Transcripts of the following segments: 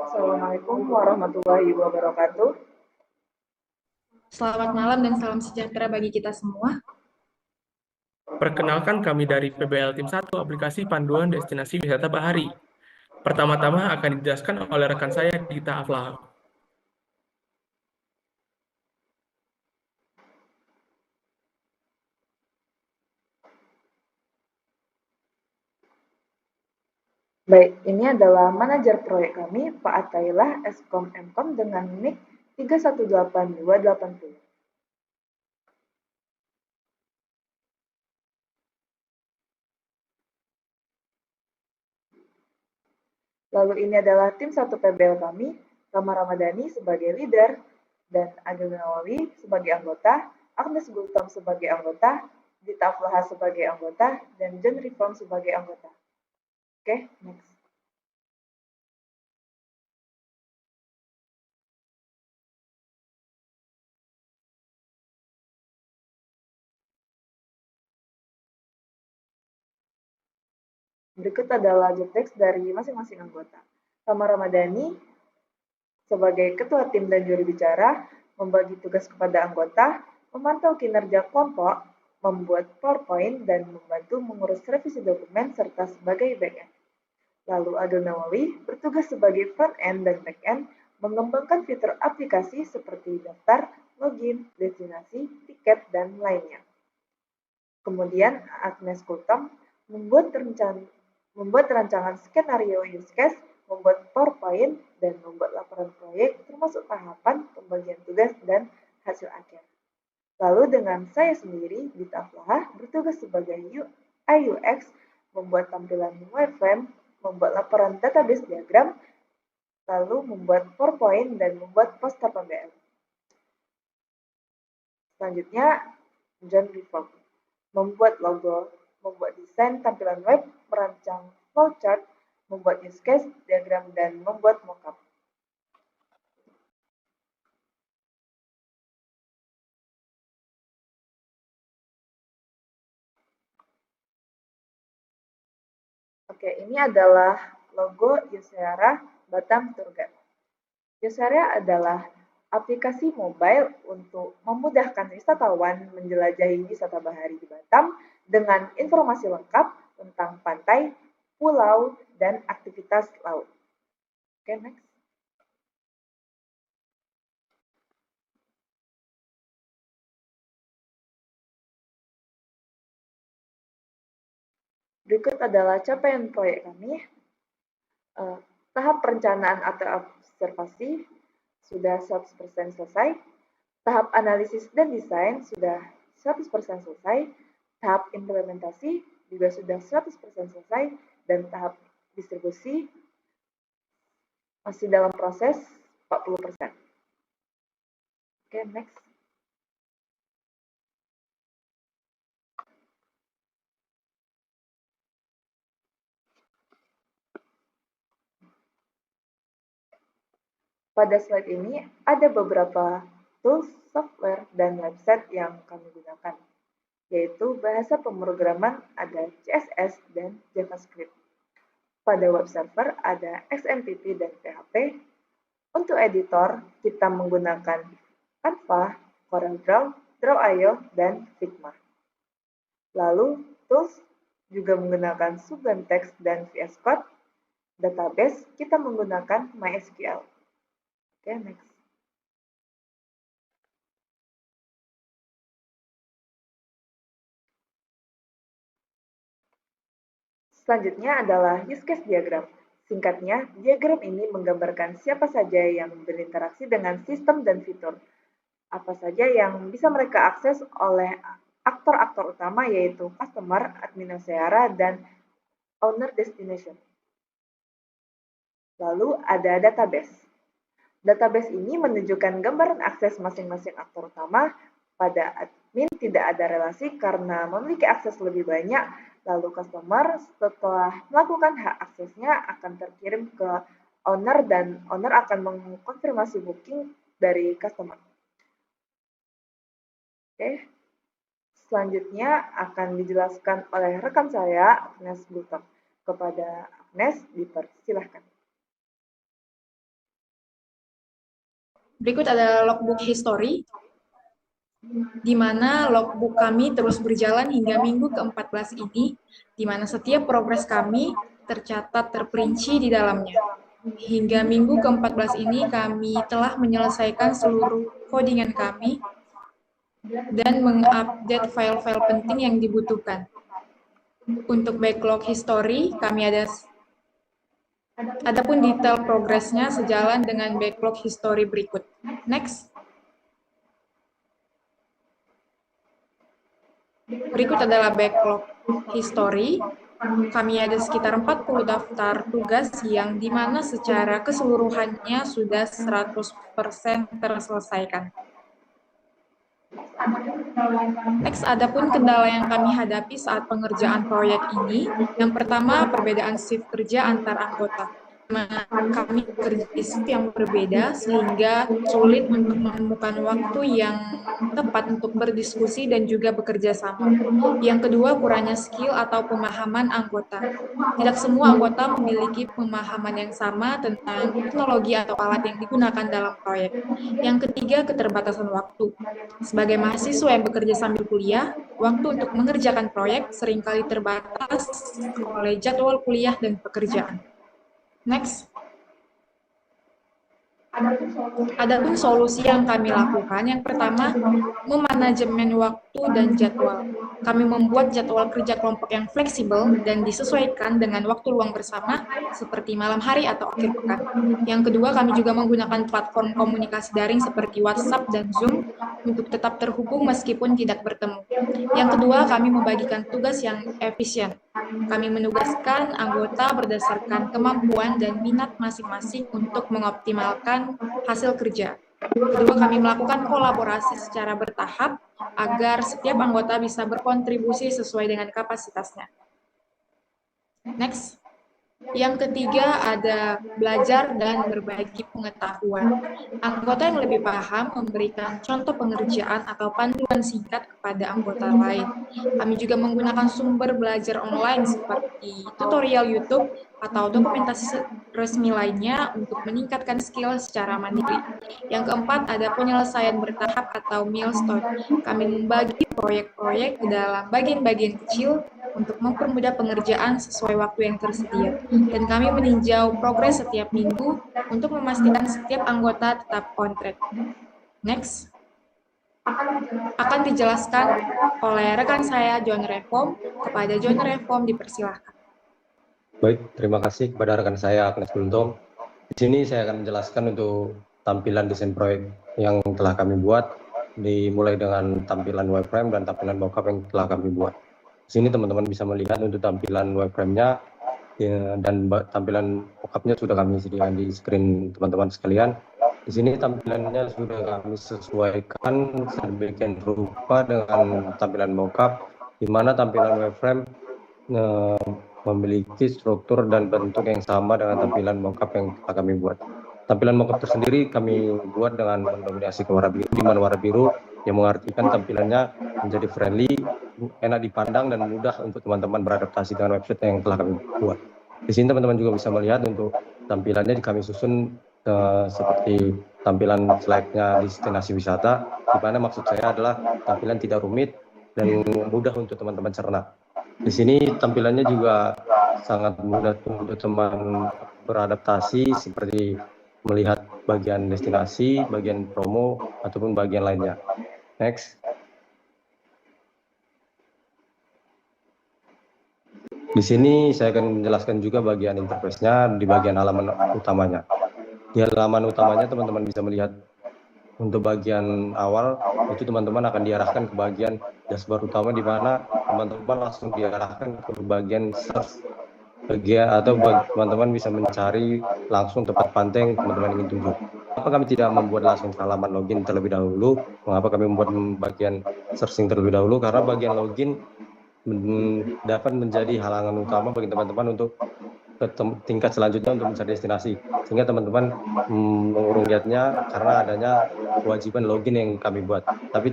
Assalamualaikum warahmatullahi wabarakatuh. Selamat malam dan salam sejahtera bagi kita semua. Perkenalkan kami dari PBL Tim 1 aplikasi panduan destinasi wisata bahari. Pertama-tama akan dijelaskan oleh rekan saya Dita Aflah. Baik, ini adalah manajer proyek kami, Pak Atailah, Eskom Mkom dengan NIK 318280. Lalu ini adalah tim 1 PBL kami, Rama Ramadhani sebagai leader, dan Agil Nawawi sebagai anggota, Agnes Gultom sebagai anggota, Dita Aflaha sebagai anggota, dan John Reform sebagai anggota. Oke, next. Berikut adalah job desk dari masing-masing anggota. Rama Ramadhani sebagai ketua tim dan juru bicara, membagi tugas kepada anggota, memantau kinerja kelompok, membuat PowerPoint, dan membantu mengurus revisi dokumen serta sebagai back-end. Lalu Agil Nawawi bertugas sebagai front-end dan back-end, mengembangkan fitur aplikasi seperti daftar, login, destinasi, tiket, dan lainnya. Kemudian Agnes Gultom membuat rancangan skenario use case, membuat PowerPoint, dan membuat laporan proyek termasuk tahapan, pembagian tugas, dan hasil akhir. Lalu dengan saya sendiri, Dita Aflaha, bertugas sebagai UI UX, membuat tampilan wireframe, membuat laporan database diagram, lalu membuat PowerPoint, dan membuat poster PBL. Selanjutnya, John Reform, membuat logo, membuat desain tampilan web, merancang flowchart, membuat use case, diagram, dan membuat mockup. Oke, ini adalah logo Yosera Batam Tour Guide. Yosera adalah aplikasi mobile untuk memudahkan wisatawan menjelajahi wisata bahari di Batam dengan informasi lengkap tentang pantai, pulau, dan aktivitas laut. Oke, next. Berikut adalah capaian proyek kami. Tahap perencanaan atau observasi sudah 100% selesai. Tahap analisis dan desain sudah 100% selesai. Tahap implementasi juga sudah 100% selesai. Dan tahap distribusi masih dalam proses 40%. Oke, next. Pada slide ini ada beberapa tools, software, dan website yang kami gunakan, yaitu bahasa pemrograman ada CSS dan JavaScript. Pada web server ada XMPP dan PHP. Untuk editor, kita menggunakan Canva, CorelDRAW, Draw.io, dan Figma. Lalu, tools juga menggunakan Sublime Text dan VS Code. Database, kita menggunakan MySQL. Oke, next. Selanjutnya adalah use case diagram. Singkatnya, diagram ini menggambarkan siapa saja yang berinteraksi dengan sistem dan fitur. Apa saja yang bisa mereka akses oleh aktor-aktor utama yaitu customer, admin Seara, dan owner destination. Lalu ada database. Database ini menunjukkan gambaran akses masing-masing aktor utama. Pada admin tidak ada relasi karena memiliki akses lebih banyak. Lalu customer setelah melakukan hak aksesnya akan terkirim ke owner dan owner akan mengkonfirmasi booking dari customer. Oke. Selanjutnya akan dijelaskan oleh rekan saya, Agnes Gultom. Kepada Agnes, dipersilahkan. Berikut adalah logbook history, di mana logbook kami terus berjalan hingga minggu ke-14 ini, di mana setiap progres kami tercatat terperinci di dalamnya. Hingga minggu ke-14 ini kami telah menyelesaikan seluruh codingan kami dan mengupdate file-file penting yang dibutuhkan. Untuk backlog history, kami adapun detail progresnya sejalan dengan backlog history berikut. Next. Berikut adalah backlog history. Kami ada sekitar 40 daftar tugas yang dimana secara keseluruhannya sudah 100% terselesaikan. Next, adapun kendala yang kami hadapi saat pengerjaan proyek ini, yang pertama perbedaan shift kerja antar anggota. Kami bekerja di shift yang berbeda sehingga sulit untuk menemukan waktu yang tepat untuk berdiskusi dan juga bekerja sama. Yang kedua, kurangnya skill atau pemahaman anggota. Tidak semua anggota memiliki pemahaman yang sama tentang teknologi atau alat yang digunakan dalam proyek. Yang ketiga, keterbatasan waktu. Sebagai mahasiswa yang bekerja sambil kuliah, waktu untuk mengerjakan proyek seringkali terbatas oleh jadwal kuliah dan pekerjaan. Next. Adapun solusi yang kami lakukan, yang pertama, memanajemen waktu dan jadwal. Kami membuat jadwal kerja kelompok yang fleksibel dan disesuaikan dengan waktu luang bersama, seperti malam hari atau akhir pekan. Yang kedua, kami juga menggunakan platform komunikasi daring seperti WhatsApp dan Zoom untuk tetap terhubung meskipun tidak bertemu. Yang kedua, kami membagikan tugas yang efisien. Kami menugaskan anggota berdasarkan kemampuan dan minat masing-masing untuk mengoptimalkan hasil kerja. Kedua, kami melakukan kolaborasi secara bertahap agar setiap anggota bisa berkontribusi sesuai dengan kapasitasnya. Next. Yang ketiga ada belajar dan berbagi pengetahuan. Anggota yang lebih paham memberikan contoh pengerjaan atau panduan singkat kepada anggota lain. Kami juga menggunakan sumber belajar online seperti tutorial YouTube atau dokumentasi resmi lainnya untuk meningkatkan skill secara mandiri. Yang keempat ada penyelesaian bertahap atau milestone. Kami membagi proyek-proyek ke dalam bagian-bagian kecil untuk mempermudah pengerjaan sesuai waktu yang tersedia. Dan kami meninjau progres setiap minggu untuk memastikan setiap anggota tetap on track. Next. Akan dijelaskan oleh rekan saya, John Reform. Kepada John Reform, dipersilahkan. Baik, terima kasih kepada rekan saya, Agnes Guntom. Di sini saya akan menjelaskan untuk tampilan desain proyek yang telah kami buat, dimulai dengan tampilan wireframe dan tampilan mockup yang telah kami buat. Di sini teman-teman bisa melihat untuk tampilan wireframe-nya ya, dan tampilan mockup-nya sudah kami sediakan di screen teman-teman sekalian. Di sini tampilannya sudah kami sesuaikan sedemikian rupa dengan tampilan mockup, di mana tampilan wireframe memiliki struktur dan bentuk yang sama dengan tampilan mockup yang telah kami buat. Tampilan mockup tersendiri kami buat dengan mendominasi ke warna biru, di mana warna biru yang mengartikan tampilannya menjadi friendly, enak dipandang dan mudah untuk teman-teman beradaptasi dengan website yang telah kami buat. Di sini teman-teman juga bisa melihat untuk tampilannya kami susun seperti tampilan slide-nya destinasi wisata, di mana maksud saya adalah tampilan tidak rumit dan mudah untuk teman-teman cerna. Di sini tampilannya juga sangat mudah untuk teman beradaptasi seperti melihat bagian destinasi, bagian promo, ataupun bagian lainnya. Next. Di sini saya akan menjelaskan juga bagian interface-nya di bagian halaman utamanya. Di halaman utamanya teman-teman bisa melihat untuk bagian awal itu teman-teman akan diarahkan ke bagian dashboard utama, di mana teman-teman langsung diarahkan ke bagian search bagian, atau teman-teman bisa mencari langsung tempat pantai yang teman-teman ingin tuju. Kenapa kami tidak membuat langsung halaman login terlebih dahulu? Mengapa kami membuat bagian searching terlebih dahulu? Karena bagian login dapat menjadi halangan utama bagi teman-teman untuk ke tingkat selanjutnya untuk mencari destinasi, sehingga teman-teman mengurung lihatnya karena adanya kewajiban login yang kami buat. Tapi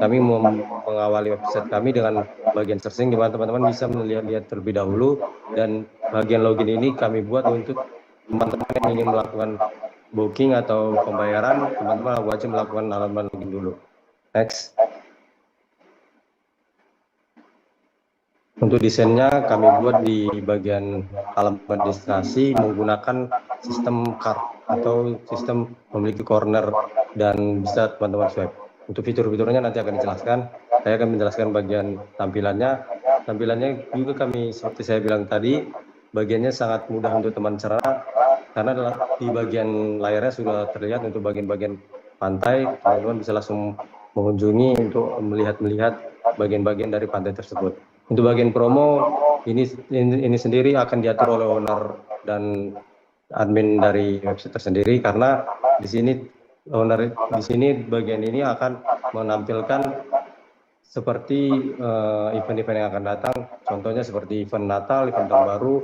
kami mengawali website kami dengan bagian searching, di mana teman-teman bisa melihat terlebih dahulu, dan bagian login ini kami buat untuk teman-teman yang ingin melakukan booking atau pembayaran, teman-teman wajib melakukan halaman login dulu. Next. Untuk desainnya kami buat di bagian halaman destinasi menggunakan sistem card atau sistem memiliki corner dan bisa teman-teman swipe. Untuk fitur-fiturnya nanti akan dijelaskan. Saya akan menjelaskan bagian tampilannya. Tampilannya juga kami seperti saya bilang tadi, bagiannya sangat mudah untuk teman cerah karena di bagian layarnya sudah terlihat untuk bagian-bagian pantai, teman-teman bisa langsung mengunjungi untuk melihat bagian-bagian dari pantai tersebut. Untuk bagian promo ini sendiri akan diatur oleh owner dan admin dari website tersendiri karena di sini bagian ini akan menampilkan seperti event-event yang akan datang, contohnya seperti event Natal, event Tahun Baru,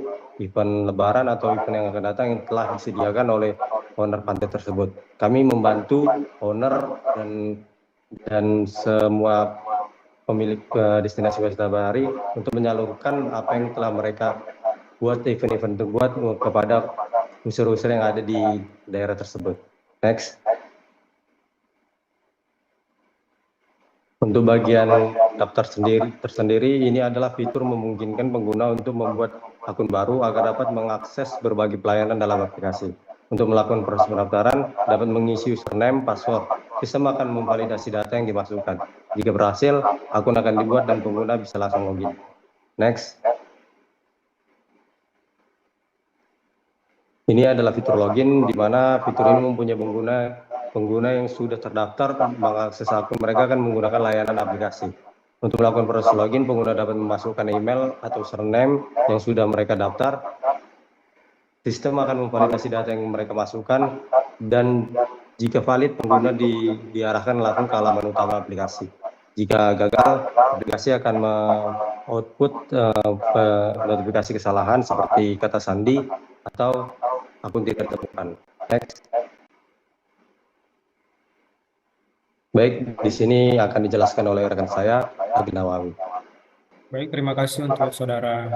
event Lebaran atau event yang akan datang yang telah disediakan oleh owner pantai tersebut. Kami membantu owner dan semua pemilik destinasi wisata bahari untuk menyalurkan apa yang telah mereka buat event-event terbuat kepada unsur-unsur yang ada di daerah tersebut. Next. Untuk bagian daftar tersendiri, ini adalah fitur memungkinkan pengguna untuk membuat akun baru agar dapat mengakses berbagai pelayanan dalam aplikasi. Untuk melakukan proses pendaftaran, dapat mengisi username, password. Sistem akan memvalidasi data yang dimasukkan. Jika berhasil, akun akan dibuat dan pengguna bisa langsung login. Next. Ini adalah fitur login, di mana fitur ini mempunyai pengguna yang sudah terdaftar mengakses akun mereka akan menggunakan layanan aplikasi. Untuk melakukan proses login, pengguna dapat memasukkan email atau username yang sudah mereka daftar. Sistem akan memvalidasi data yang mereka masukkan dan jika valid, pengguna diarahkan langsung ke halaman utama aplikasi. Jika gagal, aplikasi akan output notifikasi kesalahan seperti kata sandi atau akun tidak ditemukan. Next. Baik, di sini akan dijelaskan oleh rekan saya, Adi Nawawi. Baik, terima kasih untuk saudara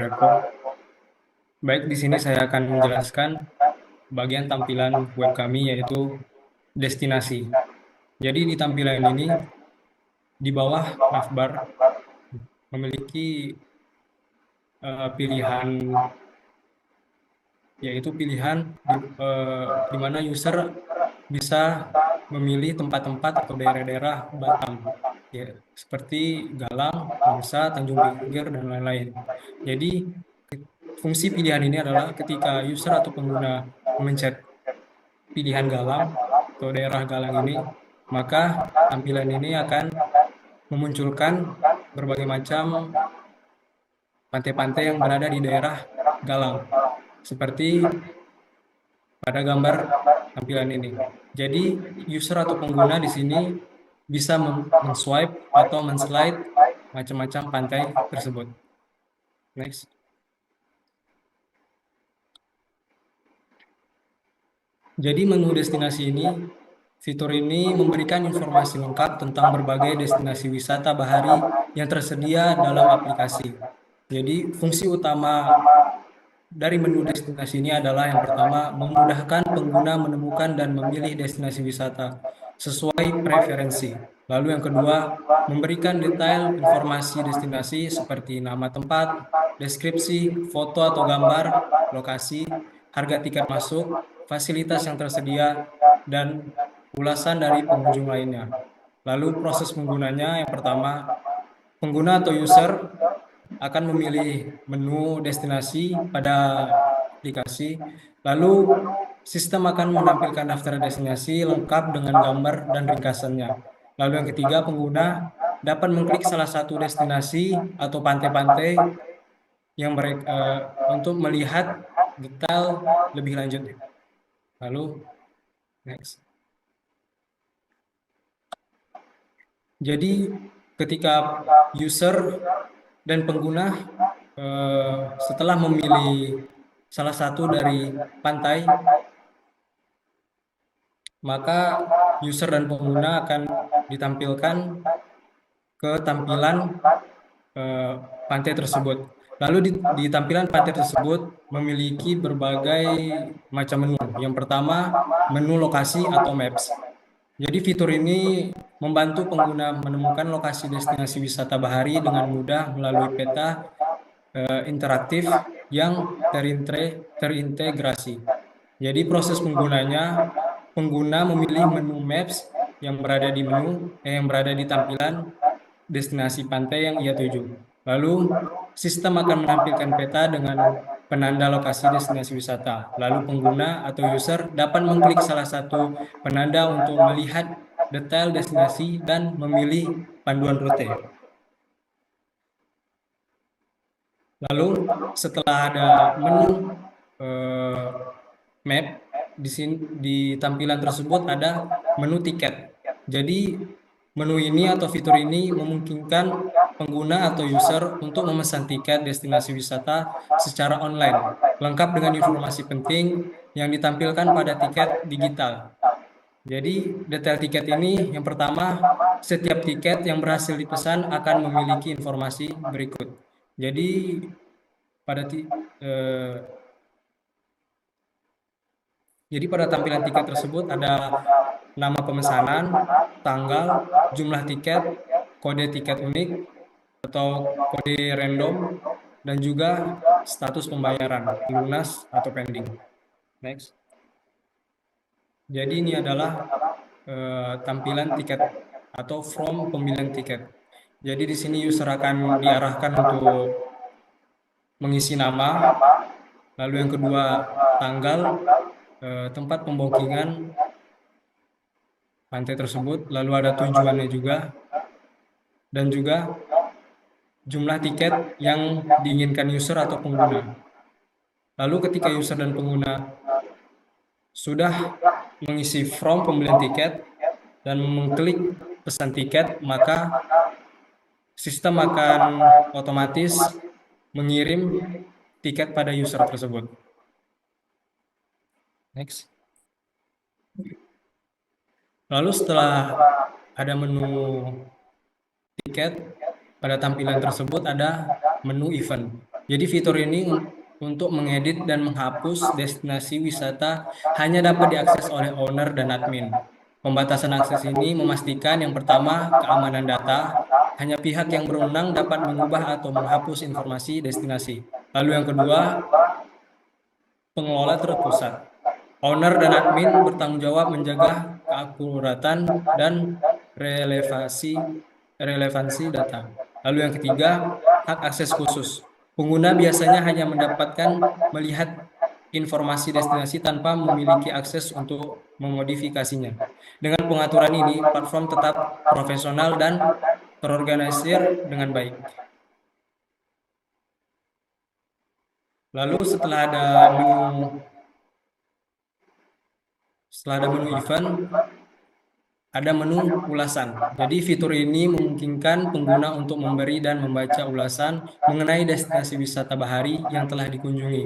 Reko. Baik, di sini saya akan menjelaskan bagian tampilan web kami yaitu destinasi. Jadi di tampilan ini di bawah navbar memiliki pilihan yaitu pilihan di mana user bisa memilih tempat-tempat atau daerah-daerah Batam ya, seperti Galang, Nusa, Tanjung Pinggir dan lain-lain. Jadi fungsi pilihan ini adalah ketika user atau pengguna mencet pilihan Galang atau daerah Galang ini, maka tampilan ini akan memunculkan berbagai macam pantai-pantai yang berada di daerah Galang, seperti pada gambar tampilan ini. Jadi user atau pengguna di sini bisa men-swipe atau men-slide macam-macam pantai tersebut. Next. Jadi menu destinasi ini, fitur ini memberikan informasi lengkap tentang berbagai destinasi wisata bahari yang tersedia dalam aplikasi. Jadi fungsi utama dari menu destinasi ini adalah yang pertama, memudahkan pengguna menemukan dan memilih destinasi wisata sesuai preferensi. Lalu yang kedua, memberikan detail informasi destinasi seperti nama tempat, deskripsi, foto atau gambar, lokasi, harga tiket masuk, fasilitas yang tersedia, dan ulasan dari pengunjung lainnya. Lalu proses penggunanya, yang pertama, pengguna atau user akan memilih menu destinasi pada aplikasi, lalu sistem akan menampilkan daftar destinasi lengkap dengan gambar dan ringkasannya. Lalu yang ketiga, pengguna dapat mengklik salah satu destinasi atau pantai-pantai yang mereka untuk melihat detail lebih lanjut. Lalu next. Jadi ketika user dan pengguna setelah memilih salah satu dari pantai, maka user dan pengguna akan ditampilkan ke tampilan pantai tersebut. Lalu di tampilan pantai tersebut memiliki berbagai macam menu. Yang pertama, menu lokasi atau maps. Jadi fitur ini membantu pengguna menemukan lokasi destinasi wisata bahari dengan mudah melalui peta interaktif yang terintegrasi. Jadi proses penggunanya, pengguna memilih menu maps yang berada di tampilan destinasi pantai yang ia tuju. Lalu sistem akan menampilkan peta dengan penanda lokasi destinasi wisata. Lalu pengguna atau user dapat mengklik salah satu penanda untuk melihat detail destinasi dan memilih panduan rute. Lalu setelah ada menu map, di tampilan tersebut ada menu tiket. Jadi menu ini atau fitur ini memungkinkan pengguna atau user untuk memesan tiket destinasi wisata secara online, lengkap dengan informasi penting yang ditampilkan pada tiket digital. Jadi detail tiket ini yang pertama, setiap tiket yang berhasil dipesan akan memiliki informasi berikut. Jadi pada tampilan tiket tersebut ada nama pemesanan, tanggal, jumlah tiket, kode tiket unik atau kode random, dan juga status pembayaran, lunas atau pending. Next. Jadi ini adalah tampilan tiket atau form pembelian tiket. Jadi di sini user akan diarahkan untuk mengisi nama, lalu yang kedua tanggal, tempat pembookingan pantai tersebut, lalu ada tujuannya juga, dan juga jumlah tiket yang diinginkan user atau pengguna. Lalu ketika user dan pengguna sudah mengisi form pembelian tiket dan mengklik pesan tiket, maka sistem akan otomatis mengirim tiket pada user tersebut. Next. Lalu setelah ada menu tiket, pada tampilan tersebut ada menu event. Jadi fitur ini untuk mengedit dan menghapus destinasi wisata hanya dapat diakses oleh owner dan admin. Pembatasan akses ini memastikan yang pertama, keamanan data, hanya pihak yang berwenang dapat mengubah atau menghapus informasi destinasi. Lalu yang kedua, pengelola terpusat. Owner dan admin bertanggung jawab menjaga keakuratan dan relevansi data. Lalu yang ketiga, hak akses khusus. Pengguna biasanya hanya mendapatkan melihat informasi destinasi tanpa memiliki akses untuk memodifikasinya. Dengan pengaturan ini, platform tetap profesional dan terorganisir dengan baik. Lalu setelah ada menu event, ada menu ulasan. Jadi fitur ini memungkinkan pengguna untuk memberi dan membaca ulasan mengenai destinasi wisata bahari yang telah dikunjungi.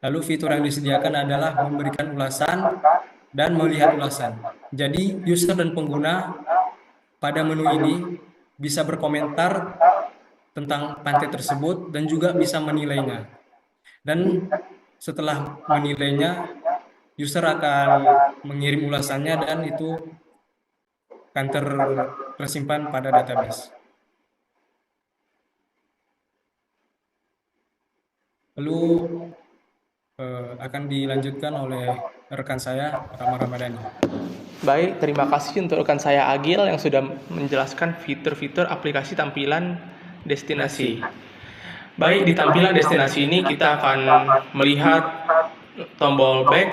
Lalu fitur yang disediakan adalah memberikan ulasan dan melihat ulasan. Jadi user dan pengguna pada menu ini bisa berkomentar tentang pantai tersebut dan juga bisa menilainya. Dan setelah menilainya, user akan mengirim ulasannya dan itu akan tersimpan pada database. Lalu akan dilanjutkan oleh rekan saya, Rama Ramadhani. Baik, terima kasih untuk rekan saya Agil yang sudah menjelaskan fitur-fitur aplikasi tampilan destinasi. Baik, di tampilan destinasi ini kita akan melihat tombol back,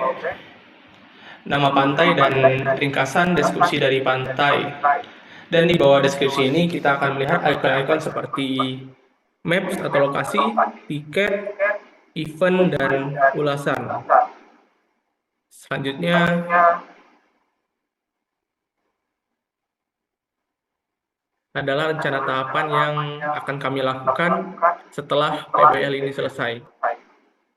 nama pantai dan ringkasan deskripsi dari pantai. Dan di bawah deskripsi ini kita akan melihat ikon-ikon seperti maps atau lokasi, tiket, event, dan ulasan. Selanjutnya, adalah rencana tahapan yang akan kami lakukan setelah PBL ini selesai.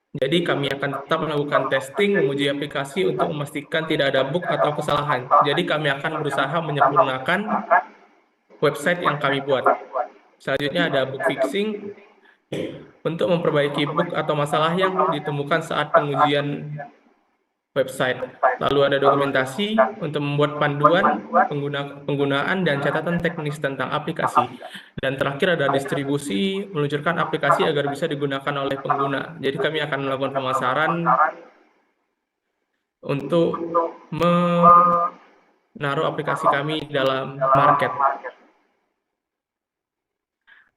Jadi kami akan tetap melakukan testing, menguji aplikasi untuk memastikan tidak ada bug atau kesalahan. Jadi kami akan berusaha menyempurnakan website yang kami buat. Selanjutnya ada bug fixing, untuk memperbaiki bug atau masalah yang ditemukan saat pengujian website. Lalu ada dokumentasi untuk membuat panduan penggunaan dan catatan teknis tentang aplikasi. Dan terakhir ada distribusi, meluncurkan aplikasi agar bisa digunakan oleh pengguna. Jadi kami akan melakukan pemasaran untuk menaruh aplikasi kami dalam market.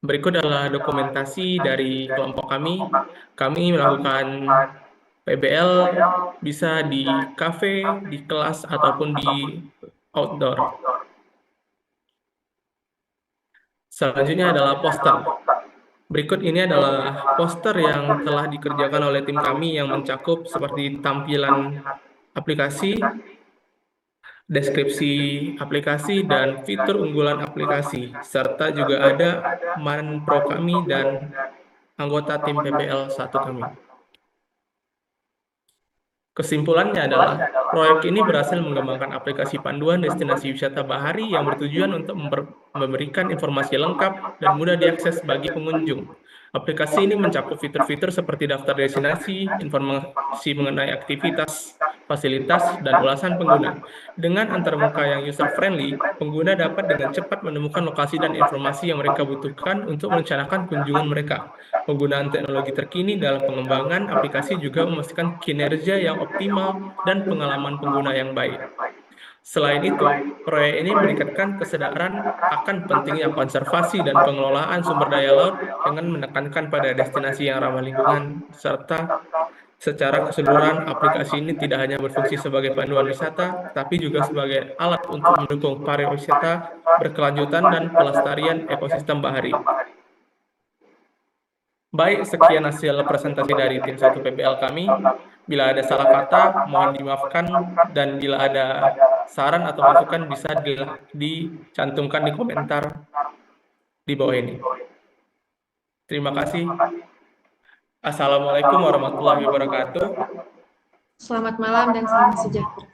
Berikut adalah dokumentasi dari kelompok kami. Kami melakukan PBL bisa di kafe, di kelas, ataupun di outdoor. Selanjutnya adalah poster. Berikut ini adalah poster yang telah dikerjakan oleh tim kami yang mencakup seperti tampilan aplikasi, deskripsi aplikasi, dan fitur unggulan aplikasi, serta juga ada manpro kami dan anggota tim PBL 1 kami. Kesimpulannya adalah, proyek ini berhasil mengembangkan aplikasi panduan destinasi wisata bahari yang bertujuan untuk memberikan informasi lengkap dan mudah diakses bagi pengunjung. Aplikasi ini mencakup fitur-fitur seperti daftar destinasi, informasi mengenai aktivitas, fasilitas, dan ulasan pengguna. Dengan antarmuka yang user-friendly, pengguna dapat dengan cepat menemukan lokasi dan informasi yang mereka butuhkan untuk merencanakan kunjungan mereka. Penggunaan teknologi terkini dalam pengembangan aplikasi juga memastikan kinerja yang optimal dan pengalaman pengguna yang baik. Selain itu, proyek ini meningkatkan kesadaran akan pentingnya konservasi dan pengelolaan sumber daya laut dengan menekankan pada destinasi yang ramah lingkungan, serta secara keseluruhan aplikasi ini tidak hanya berfungsi sebagai panduan wisata, tapi juga sebagai alat untuk mendukung pariwisata berkelanjutan dan pelestarian ekosistem bahari. Baik, sekian hasil presentasi dari tim 1 PBL kami. Bila ada salah kata, mohon dimaafkan, dan bila ada saran atau masukan bisa dicantumkan di komentar di bawah ini. Terima kasih. Assalamualaikum warahmatullahi wabarakatuh. Selamat malam dan salam sejahtera.